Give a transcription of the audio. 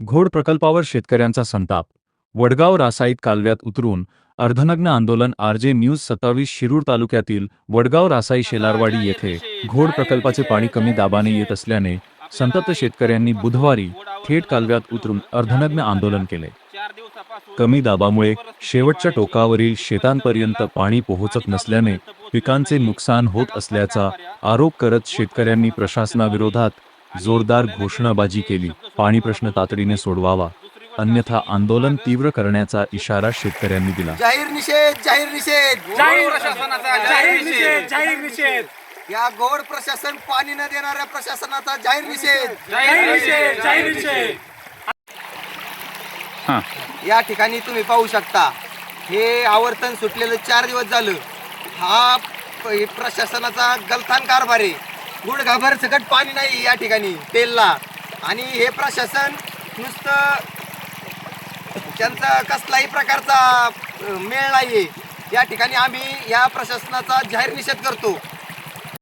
घोड प्रकल्पावर शेतकऱ्यांचा संताप. वडगाव रासायनिक कालव्यात उतरून अर्धनग्न आंदोलन. आरजे न्यूज 27 शिरूर तालुक्यातील वडगाव रासाई शेलारवाडी येथे घोड प्रकल्पाचे पाणी कमी दाबाने येत असल्याने संतप्त शेतकऱ्यांनी बुधवारी थेट कालव्यात उतरून अर्धनग्न आंदोलन केले. कमी दाबामुळे शेवटच्या टोकावरील शेतांपर्यंत पाणी पोहोचत नसल्याने पिकांचे नुकसान होत असल्याचा आरोप करत शेतकऱ्यांनी प्रशासनाविरोधात जोरदार घोषणाबाजी केली. पाणी प्रश्न तातडीने सोडवावा, अन्यथा आंदोलन तीव्र करण्याचा इशारा शेतकऱ्यांनी दिला. जाहीर निषेध, जाहीर निषेध, जाहीर प्रशासनाचा जाहीर निषेध, जाहीर निषेध, या घोड प्रशासन पाणी न देणाऱ्या प्रशासनाचा जाहीर निषेध, जाहीर निषेध, जाहीर निषेध. या ठिकाणी तुम्ही पाहू शकता, हे आवर्तन सुटलेलं 4 दिवस झालं. हा प्रशासनाचा गलथान कारभार आहे. गुडघाभर सकट पाणी नाही या ठिकाणी तेलला, आणि हे प्रशासन नुसतं त्यांचा कसलाही प्रकारचा मेळ नाहीये. या ठिकाणी आम्ही या प्रशासनाचा जाहीर निषेध करतो.